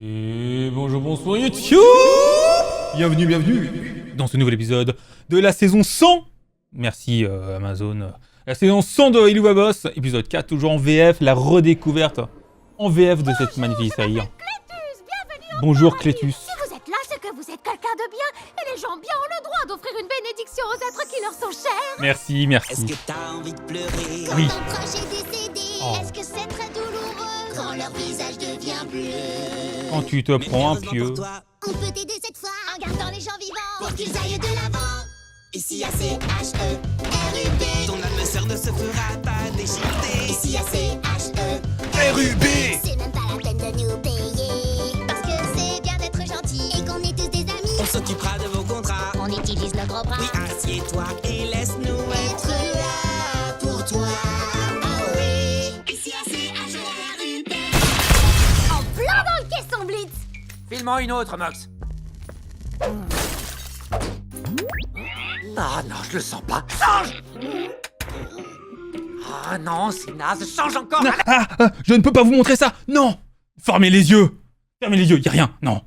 Et bonjour, bonsoir YouTube. Bienvenue dans ce nouvel épisode de la saison 100. Merci Amazon. La saison 100 de Hello Boss, épisode 4, toujours en VF, la redécouverte en VF de cette magnifique série. Bonjour Clétus. Si vous êtes là, c'est que vous êtes quelqu'un de bien, et les gens bien ont le droit d'offrir une bénédiction aux êtres qui leur sont chers. Merci. Est-ce que t'as envie de pleurer Oui. Quand ton proche est décédé, est-ce que c'est très douloureux quand leur visage devient bleu? Quand tu te prends un pieu. On peut t'aider cette fois en gardant les gens vivants pour qu'ils aillent de l'avant. Ici A-C-H-E-R-U-B. Ton âme sœur ne se fera pas déchiqueter. Ici A-C-H-E RUB. C'est même pas la peine de nous payer, parce que c'est bien d'être gentil et qu'on est tous des amis. On s'occupera de vos contrats. On utilise le gros bras. Oui, assieds-toi et laisse-nous être. Être là pour toi. Ah oui. Ici A-C-H-E-R-U-B. En plein dans le caisson Blitz. File-moi une autre, Mox. Ah non, je le sens pas. Change. Ah non, c'est naze. Change encore. Je ne peux pas vous montrer ça. Non. Fermez les yeux, y a rien. Non.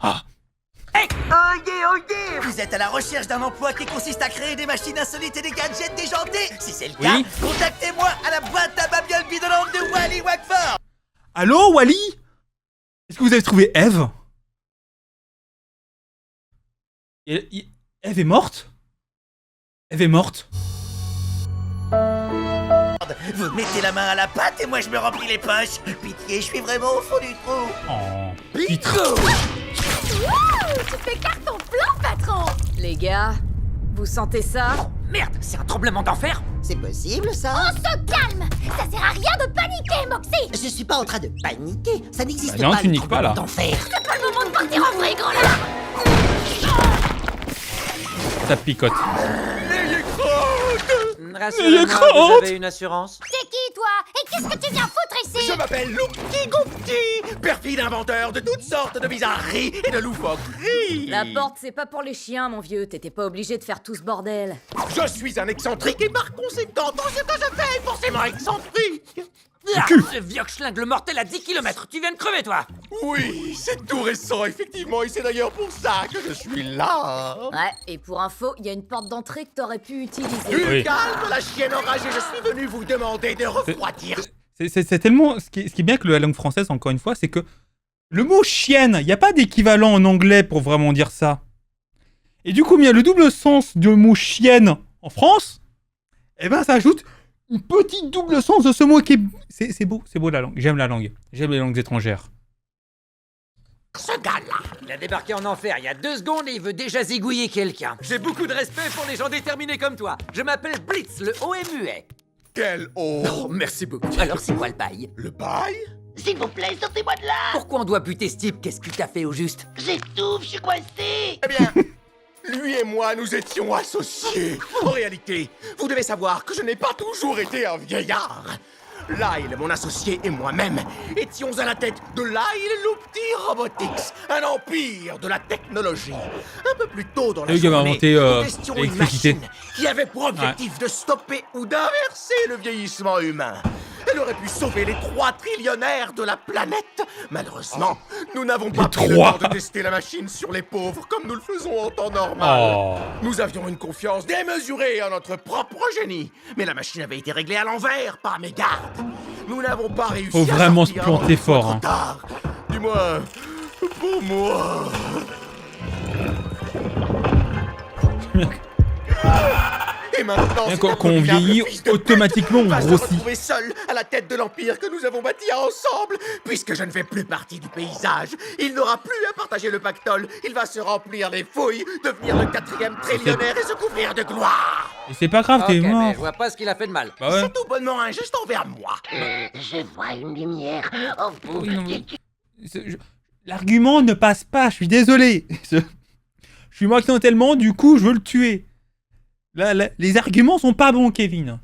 Vous êtes à la recherche d'un emploi qui consiste à créer des machines insolites et des gadgets déjantés? Si c'est le cas, Oui. contactez-moi à la boîte à babioles bidonnante de Wally Wackford. Allô Wally? Est-ce que vous avez trouvé Eve? Eve est morte? Eve est morte? Vous mettez la main à la pâte et moi je me remplis les poches. Pitié, je suis vraiment au fond du trou. Oh. Pico. Wouh, tu fais carton plein, patron. Les gars, vous sentez ça? Merde, c'est un tremblement d'enfer. C'est possible ça? On se calme. Ça sert à rien de paniquer, Moxie. Je suis pas en train de paniquer. Ça n'existe Bah non, pas. tu le niques pas, là. tremblement d'enfer. C'est pas le moment de partir en vrille, gros là. Ça picote. Rassurez-moi, crotte. vous avez une assurance? C'est qui, toi? Et qu'est-ce que tu viens foutre ici? Je m'appelle Loupti Goupti, perfide inventeur de toutes sortes de bizarreries et de loufoqueries. La porte, c'est pas pour les chiens, mon vieux. T'étais pas obligé de faire tout ce bordel. Je suis un excentrique et par conséquent, tout ce que je fais est forcément excentrique. Ah, ce vieux schlingue mortel à 10 km. Tu viens de crever, toi. Oui, c'est tout récent, effectivement, et c'est d'ailleurs pour ça que je suis là. Ouais, et pour info, il y a une porte d'entrée que t'aurais pu utiliser. Du Oui. calme, la chienne enragée, je suis venu vous demander de refroidir. C'est tellement... Ce qui est bien avec la langue française, encore une fois, c'est que le mot chienne, il n'y a pas d'équivalent en anglais pour vraiment dire ça. Et du coup, il y a le double sens du mot chienne en France, et ben ça ajoute une petite double sens de ce mot qui est... C'est beau la langue. J'aime la langue. J'aime les langues étrangères. Ce gars-là. Il a débarqué en enfer il y a 2 secondes et il veut déjà zigouiller quelqu'un. J'ai beaucoup de respect pour les gens déterminés comme toi. Je m'appelle Blitz, le haut et muet. Quel Oh, haut. merci beaucoup. Alors, c'est quoi le bail? Le bail? S'il vous plaît, sortez-moi de là. Pourquoi on doit buter ce type? Qu'est-ce qu'il t'a fait au juste? J'étouffe, je suis coincé. Eh bien, lui et moi, nous étions associés. En réalité, vous devez savoir que je n'ai pas toujours été un vieillard. Lyle, mon associé, et moi-même étions à la tête de Lyle Loopty Robotics, un empire de la technologie. Un peu plus tôt dans la C'est eux qui avaient journée, inventé, nous testions une l'électricité. machine qui avait pour objectif de stopper ou d'inverser le vieillissement humain. Elle aurait pu sauver les 3 trillionnaires de la planète. Malheureusement, nous n'avons pas pris le 3. temps de tester la machine sur les pauvres comme nous le faisons en temps normal. Oh. Nous avions une confiance démesurée en notre propre génie. Mais la machine avait été réglée à l'envers par mes gardes. Nous n'avons pas réussi Faut à vraiment sortir se planter avant qu'il soit fort, trop hein. tard. Du moins, pour moi. Et maintenant, Bien, cet quand on abominable vieillit, fils de automatiquement, on pute va se grossit. retrouver seul à la tête de l'empire que nous avons bâti ensemble. Puisque je ne fais plus partie du paysage, il n'aura plus à partager le pactole. Il va se remplir les fouilles, devenir le 4e trillionnaire et se couvrir de gloire. Et c'est pas grave, Ok, t'es mais mort. je vois pas ce qu'il a fait de mal. Bah ouais. C'est tout bonnement injuste envers moi. Je vois une lumière en vous. Oui, non, mais- L'argument ne passe pas, je suis désolé. Je suis marqué tellement, du coup, je veux le tuer. Là, les arguments sont pas bons, Kevin.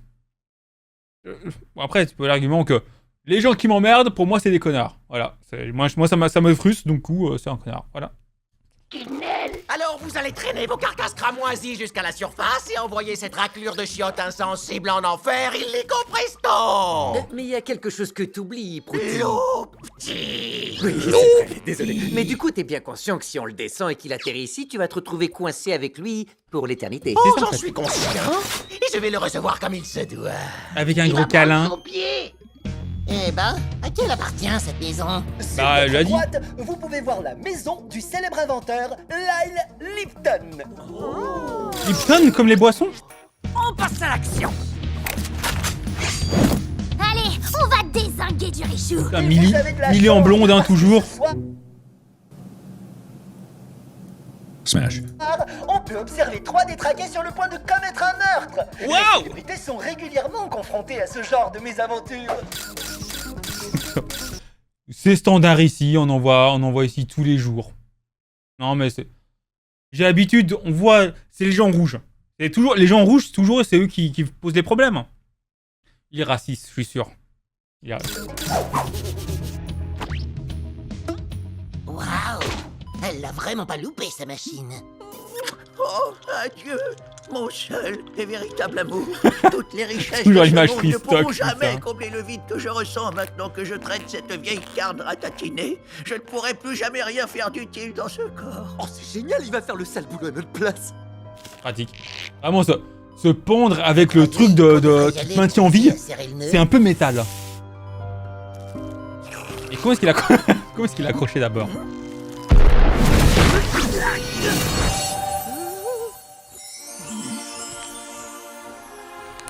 Bon, après, tu peux l'argument que les gens qui m'emmerdent, pour moi, c'est des connards. Voilà. Moi ça me frustre, donc coup, c'est un connard. Voilà. Kenneth, bordel! Alors vous allez traîner vos carcasses cramoisies jusqu'à la surface et envoyer cette raclure de chiottes insensible en enfer illico presto! Mais il y a quelque chose que t'oublies, Prouty. L'eau petit! Oui, c'est vrai, désolé. Mais du coup, t'es bien conscient que si on le descend et qu'il atterrit ici, tu vas te retrouver coincé avec lui pour l'éternité. Oh, ça, en j'en fait. suis conscient! Et je vais le recevoir comme il se doit. Avec un Il gros va prendre câlin. son pied! Eh ben, à qui elle appartient cette maison? Bah, elle l'a dit. droite, vous pouvez voir la maison du célèbre inventeur Lyle Lipton. Lipton comme les boissons. On passe à l'action. Allez, on va dézinguer du richou. Putain, Millie en blonde, hein, toujours. Ce soir, Smash. on peut observer 3 détraqués sur le point de commettre un meurtre. Waouh! Les célébrités sont régulièrement confrontées à ce genre de mésaventures. C'est standard ici, on en voit ici tous les jours. Non mais c'est... J'ai l'habitude, on voit, c'est les gens rouges. C'est toujours, les gens rouges, toujours, c'est eux qui posent les problèmes. Il est raciste, je suis sûr. Il est raciste. Waouh, elle l'a vraiment pas loupé sa machine. Oh, adieu, mon seul et véritable amour. Toutes les richesses Toujours de ce l'image monde ne Christoc, pourront putain. jamais combler le vide que je ressens maintenant que je traîne cette vieille carne ratatinée. Je ne pourrai plus jamais rien faire d'utile dans ce corps. Oh, c'est génial, il va faire le sale boulot à notre place. Pratique. Vraiment, se pondre avec le truc qui te maintient en vie, c'est un peu métal. Et comment est-ce qu'il a, comment est-ce qu'il a accroché d'abord?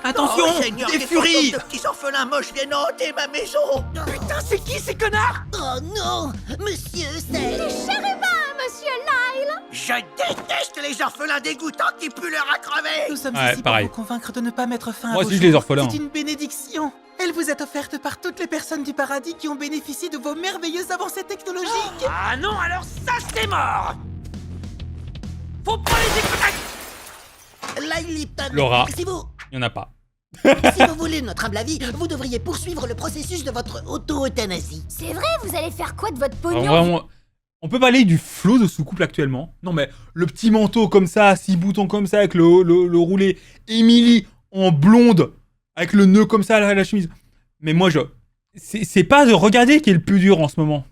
Attention, Oh, Seigneur, des des furies. de petits orphelins moches viennent hanter ma maison. Putain, c'est qui ces connards? Oh non, monsieur, c'est... Monsieur Lyle! Je déteste les orphelins dégoûtants qui puent leur à crever. Nous sommes Ouais, ici pareil. pour vous convaincre de ne pas mettre fin Moi à vos aussi, je les jours. orphelins. C'est une bénédiction. Elle vous est offerte par toutes les personnes du paradis qui ont bénéficié de vos merveilleuses avancées technologiques. Ah non, alors ça c'est mort. Faut pas les écouter. Lyle Lipton. Laura. Si vous... Il n'y en a pas. Si vous voulez notre humble avis, vous devriez poursuivre le processus de votre auto-euthanasie. C'est vrai, vous allez faire quoi de votre Alors, pognon? vraiment, on peut parler du flot de sous-couple actuellement. Non mais, le petit manteau comme ça, 6 boutons comme ça, avec le roulé. Emily en blonde, avec le nœud comme ça à la chemise. Mais moi, c'est pas de regarder qui est le plus dur en ce moment.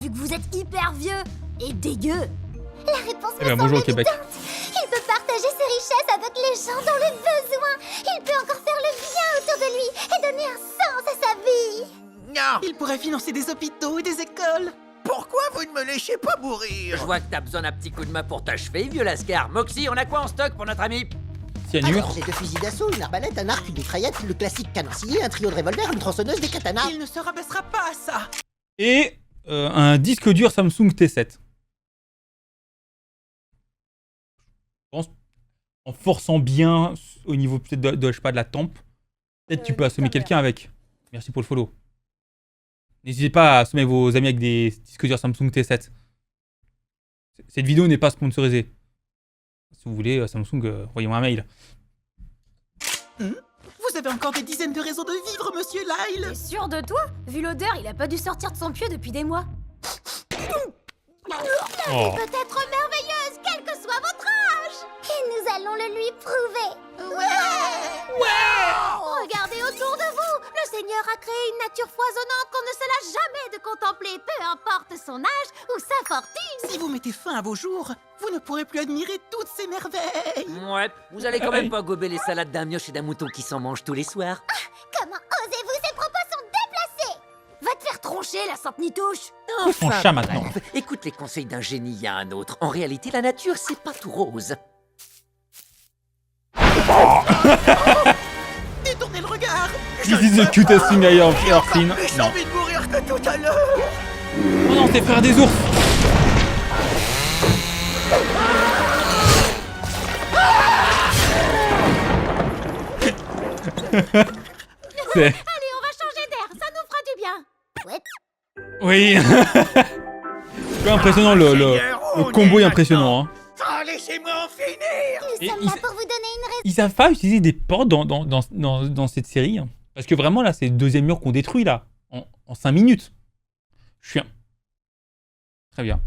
Vu que vous êtes hyper vieux et dégueu. La réponse Eh ben, bonjour au Québec. Il peut partager ses richesses avec les gens dans le besoin. Il peut encore faire le bien autour de lui et donner un sens à sa vie. Non, Il pourrait financer des hôpitaux et des écoles. pourquoi vous ne me laissez pas Je mourir? vois que t'as besoin d'un petit coup de main pour t'achever, vieux lascar. Moxie, on a quoi en stock pour notre ami? Cyanure. Alors, j'ai 2 fusils d'assaut, une arbalète, un arc, une mitraillette, le classique canon scié, un trio de revolvers, une tronçonneuse, des katanas. Il ne se rabaissera pas à ça. Et un disque dur Samsung T7. Je pense, en forçant bien au niveau peut-être je sais pas, de la tempe, peut-être tu peux assommer quelqu'un avec. Merci pour le follow. N'hésitez pas à assommer vos amis avec des disques durs Samsung T7. Cette vidéo n'est pas sponsorisée. Si vous voulez, Samsung, envoyez-moi un mail. Vous avez encore des dizaines de raisons de vivre, monsieur Lyle. T'es sûr de toi? Vu l'odeur, il a pas dû sortir de son pieu depuis des mois. Oh. Peut être merveilleuse, quel que soit votre âge. Et nous allons le lui prouver. Ouais. Regardez autour de vous. Le Seigneur a créé une nature foisonnante qu'on ne se lasse jamais de contempler, peu importe son âge ou sa fortune. Si vous mettez fin à vos jours, vous ne pourrez plus admirer toutes ces merveilles. Ouais, vous allez quand même pas gober les salades d'un mioche et d'un mouton qui s'en mangent tous les soirs. Comment osez-vous? Ces propos sont déplacés. Va te faire troncher, la sainte nitouche! Son chat maintenant. bref, écoute les conseils d'un génie à un autre. En réalité, la nature, c'est pas tout rose. Détournez le regard. This is the cutest thing I have ever seen. J'ai Non. envie de mourir que tout à l'heure. Oh non, c'est frère des ours. C'est... Allez, on va changer d'air, ça nous fera du bien. Ouais. Oui. C'est impressionnant, le combo est impressionnant. Hein. Ah, laissez-moi en finir. Nous Et sommes ils- là pour vous donner une raison. Ils savent pas utiliser des portes dans cette série. Hein. Parce que vraiment, là, c'est le deuxième mur qu'on détruit, là. En 5 minutes. Je suis un... Très bien.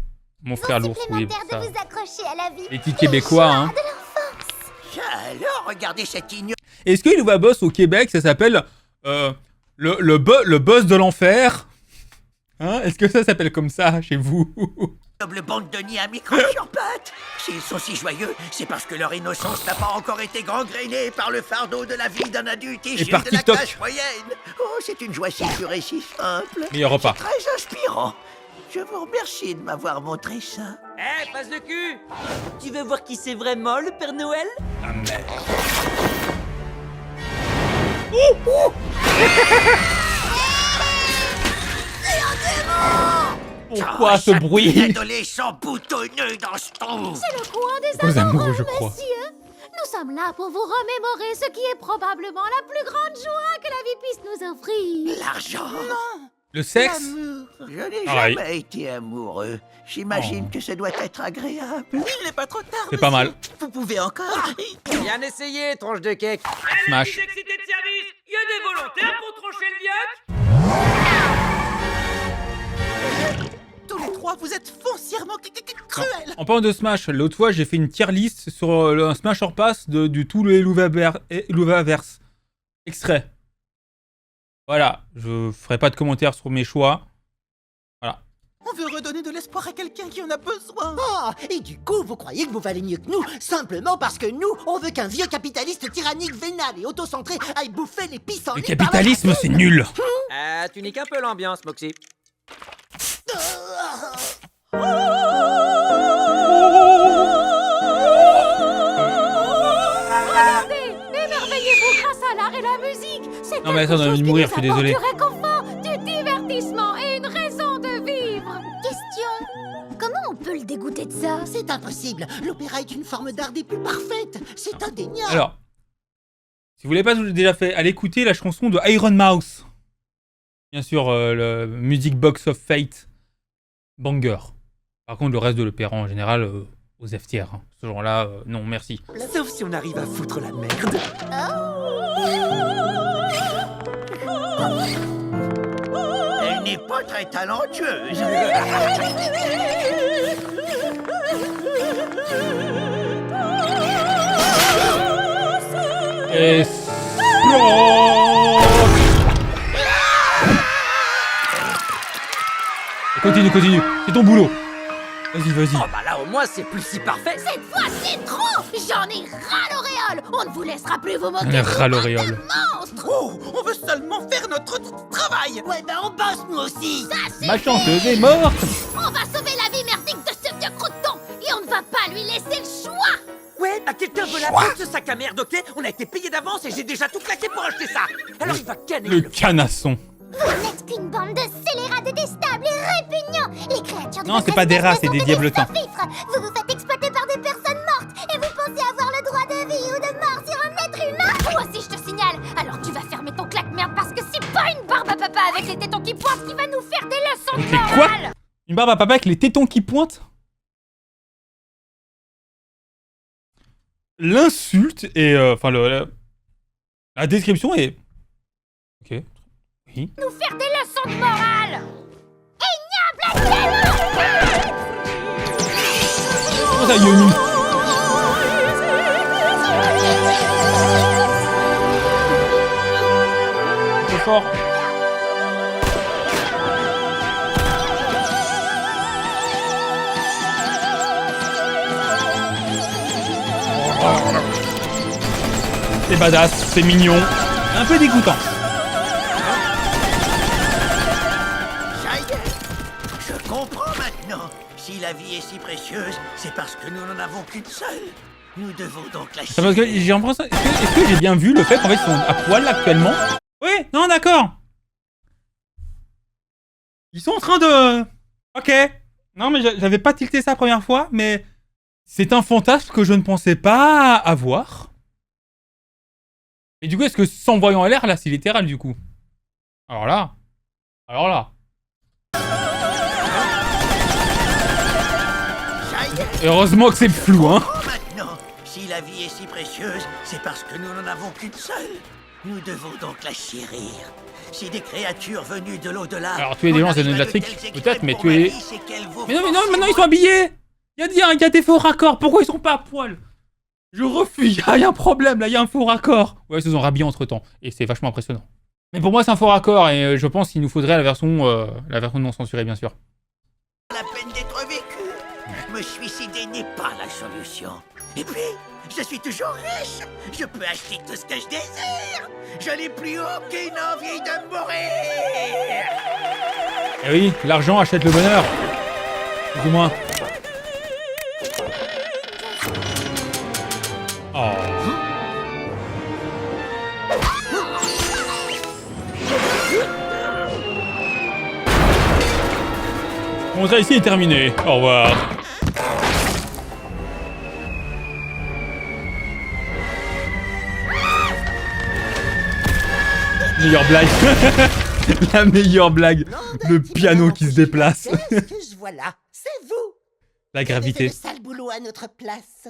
Mon frère l'ours, oui. Supplémentaire de Ça. vous accrocher à la vie. Les petits Québécois, hein. Alors, regardez cette ignoble Est-ce qu'il y a un boss au Québec, ça s'appelle le boss de l'enfer? Hein? Est-ce que ça s'appelle comme ça chez vous? bande de niais à micro sur pattes. S'ils sont si joyeux, c'est parce que leur innocence n'a pas encore été gangrénée par le fardeau de la vie d'un adulte issu par de la TikTok. classe moyenne. Oh, c'est une joie si pure et si simple. Meilleur repas. C'est très inspirant. Je vous remercie de m'avoir montré ça. Eh, passe de cul! Tu veux voir qui c'est vraiment, le Père Noël? Ah merde. Pourquoi ce bruit? Adolescent boutonneux dans ce trou. C'est le coin des Aux amoureux, amoureux, je crois. messieurs. Nous sommes là pour vous remémorer ce qui est probablement la plus grande joie que la vie puisse nous offrir. L'argent. Le sexe? Je n'ai Pareil. jamais été amoureux. J'imagine que ça doit être agréable. Oui, il n'est pas trop tard. C'est pas mal. Vous pouvez encore. Bien essayé, tronche de cake. Smash. Excité de service, y a des volontaires pour trancher le vioc? Tous les trois, vous êtes foncièrement cruels. En parlant de Smash, l'autre fois j'ai fait une tier list sur un Smash Hors Pass du tout le Louvaverse. Extrait. Voilà, je ferai pas de commentaires sur mes choix. Voilà. On veut redonner de l'espoir à quelqu'un qui en a besoin. Ah, et du coup, vous croyez que vous valez mieux que nous, simplement parce que nous, on veut qu'un vieux capitaliste tyrannique, vénal et autocentré aille bouffer les pissenlits. Le capitalisme c'est nul. Tu niques un peu l'ambiance, Moxie. Regardez, émerveillez-vous grâce à l'art et la musique. C'est Non, mais quelque attends, j'ai chose envie de qui mourir, nous je suis désolé. apporte du réconfort, du divertissement et une raison de vivre. Question. Comment on peut le dégoûter de ça? C'est impossible. L'opéra est une forme d'art des plus parfaites. C'est indéniable. Alors, si vous l'avez pas déjà fait, allez écouter la chanson de Iron Mouse. Bien sûr, le Music Box of Fate. Banger. Par contre, le reste de l'opéra en général, aux F-tiers. Hein. Ce genre-là, non, merci. Sauf si on arrive à foutre la merde. Elle n'est pas très talentueuse. Continue, continue. C'est ton boulot. Vas-y, vas-y. Oh bah là, au moins, c'est plus si parfait. Cette fois, c'est trop. J'en ai ras l'auréole. On ne vous laissera plus vous moquer. On est ras l'auréole. Monstre. Oh, on veut seulement faire notre travail. Ouais, ben on bosse nous aussi. Ça, c'est Ma chanteuse est morte. On va sauver la vie merdique de ce vieux crouton. Et on ne va pas lui laisser le choix. Ouais, bah quelqu'un veut la peau de ce sac à merde, ok? On a été payé d'avance et j'ai déjà tout claqué pour acheter ça. Alors il va canner Le canasson. Vous n'êtes qu'une bande de scélérats détestables et répugnants. Les créatures de Non, votre c'est pas des rats, espèce c'est sont des diabletins. sous-fifres. Vous vous faites exploiter par des personnes mortes. Et vous pensez avoir le droit de vie ou de mort sur un être humain? Moi aussi, je te signale. Alors tu vas fermer ton claque-merde parce que c'est pas une barbe à papa avec les tétons qui pointent qui va nous faire des leçons de C'est quoi? morale. Une barbe à papa avec les tétons qui pointent? L'insulte et... Enfin, la description est... Ok. Oui. Nous faire des leçons de morale. Ignoble démon. Oh, ça y est, une... C'est fort. C'est badass, c'est mignon. Un peu dégoûtant. Ça y est. Je comprends maintenant. Si la vie est si précieuse, c'est parce que nous n'en avons qu'une seule. Nous devons donc la C'est parce que j'ai l'impression... Est-ce que j'ai bien vu le fait qu'en fait ils sont à poil actuellement? Oui, non, d'accord. Ils sont en train de... Ok. Non, mais j'avais pas tilté ça la première fois, mais... C'est un fantasme que je ne pensais pas avoir. Et du coup, est-ce que sans voyant à l'air, là, c'est littéral, du coup? Alors là... Alors là... Heureusement que c'est flou, hein. Maintenant, si la vie est si précieuse, c'est parce que nous n'en avons qu'une seule. Nous devons donc la chérir. Si des créatures venues de l'au-delà... Alors, tuer des gens, c'est donner de la trick, peut-être, mais tuer... C'est qu'elles vous Mais non, maintenant ils sont habillés. Il y a des faux raccords. Pourquoi ils sont pas à poil? Je refuse. Il y a un problème là. Il y a un faux raccord. Ouais, ils se sont rhabillés entre temps. Et c'est vachement impressionnant. Mais pour moi, c'est un faux raccord. Et je pense qu'il nous faudrait la version non censurée, bien sûr. La peine d'être vécu. Me suicider n'est pas la solution. Et puis, je suis toujours riche. Je peux acheter tout ce que je désire. Je n'ai plus aucune envie de mourir. Eh oui, l'argent achète le bonheur. Plus ou moins. Oh. Bon, ça ici est terminé. Au revoir. Meilleure blague. La meilleure blague. Le piano qui se déplace. Ce que je vois là, c'est vous. La gravité. Vous avez fait le sale boulot à notre place.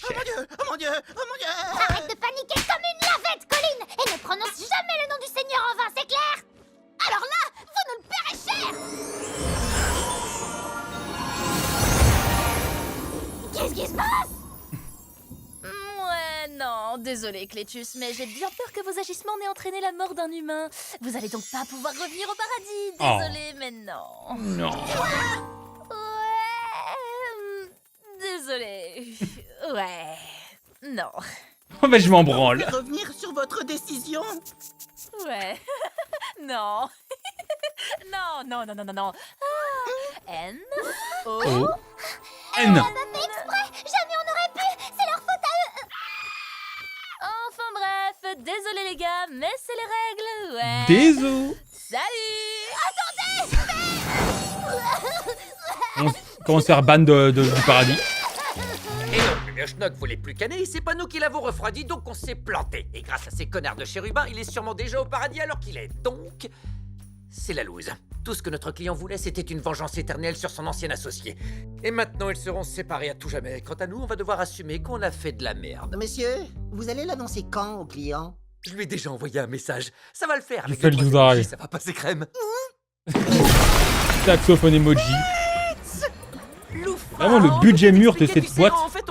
Oh mon dieu, oh mon dieu, oh mon dieu. Arrête de paniquer comme une lavette, Colline, et ne prononce jamais le nom du Seigneur en vain, c'est clair? Alors là, vous nous le paierez cher. Qu'est-ce qui se passe? Ouais, non, désolé Clétus, mais j'ai bien peur que vos agissements n'aient entraîné la mort d'un humain. Vous allez donc pas pouvoir revenir au paradis. Désolé, mais non. Non. Ouais. Désolé. Ouais. Non. Oh, bah, je m'en branle. Revenir sur votre décision. Ouais. Non. Non. N. O. Oh. Elle N. l'a pas fait exprès. Jamais on aurait pu. C'est leur faute à eux. Enfin bref, désolé les gars, mais c'est les règles. Ouais. Désolé. Salut. On commence à faire ban du paradis. Et non, le schnock voulait plus canner, c'est pas nous qui l'avons refroidi, donc on s'est planté. Et grâce à ces connards de chérubins, il est sûrement déjà au paradis alors qu'il est. Donc, c'est la loose. Tout ce que notre client voulait, c'était une vengeance éternelle sur son ancien associé. Et maintenant, ils seront séparés à tout jamais. Quant à nous, on va devoir assumer qu'on a fait de la merde. Monsieur, vous allez l'annoncer quand au client? Je lui ai déjà envoyé un message. Ça va le faire. Il Avec fait deux, le trois douzaille. emojis, ça va passer crème. Saxophone emoji. Loufa. Vraiment, le budget mûr de cette boîte En fait,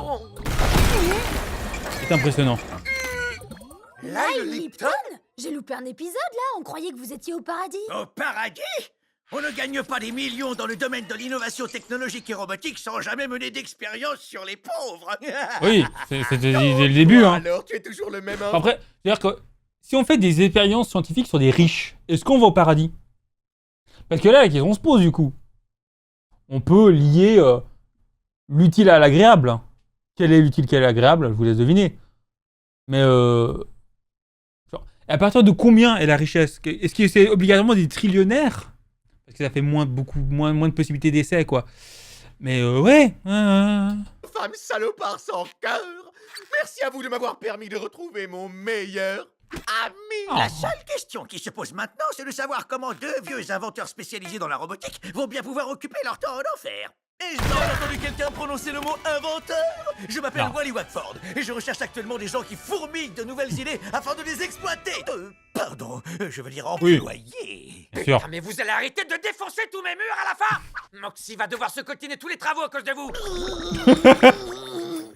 est impressionnant. Lyle Lipton. J'ai loupé un épisode là, on croyait que vous étiez au paradis. Au paradis? On ne gagne pas des millions dans le domaine de l'innovation technologique et robotique sans jamais mener d'expérience sur les pauvres. Oui, c'était dès le début. Hein. Alors, tu es toujours le même homme. Après, c'est-à-dire que si on fait des expériences scientifiques sur des riches, est-ce qu'on va au paradis? Parce que là, la question se pose du coup. On peut lier l'utile à l'agréable. Quel est l'utile, quel est l'agréable? Je vous laisse deviner. Mais genre, à partir de combien est la richesse? Est-ce que c'est obligatoirement des trillionnaires? Parce que ça fait beaucoup moins de possibilités d'essai, quoi. Mais ouais. Femme salopard sans cœur. Merci à vous de m'avoir permis de retrouver mon meilleur ami. La seule question qui se pose maintenant, c'est de savoir comment deux vieux inventeurs spécialisés dans la robotique vont bien pouvoir occuper leur temps en enfer. Et j'ai entendu quelqu'un prononcer le mot inventeur. Je m'appelle Wally Watford et je recherche actuellement des gens qui fourmillent de nouvelles idées afin de les exploiter. Pardon, je veux dire employer. Bien sûr. Ah, mais vous allez arrêter de défoncer tous mes murs à la fin. Moxie va devoir se coltiner tous les travaux à cause de vous.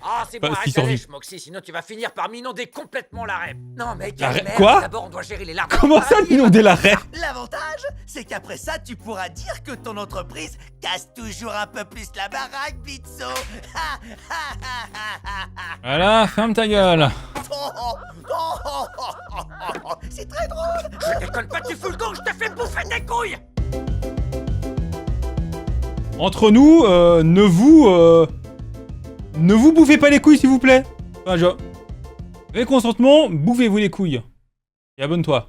Ah, c'est bon, Parce qu'il arrête la survit. lèche, Moxie, sinon tu vas finir par m'inonder complètement l'arrêt. Non, mec, L'arrêt- merde, quoi d'abord on doit gérer les larmes. Comment ça, inonder l'arrêt? L'avantage, c'est qu'après ça, tu pourras dire que ton entreprise casse toujours un peu plus la baraque, Bitso. Voilà, ferme ta gueule. C'est très drôle. Je déconne pas, tu fous le con, je te fais bouffer tes couilles. Entre nous, ne vous bouffez pas les couilles, s'il vous plaît. Enfin, avec consentement, bouffez-vous les couilles. Et abonne-toi.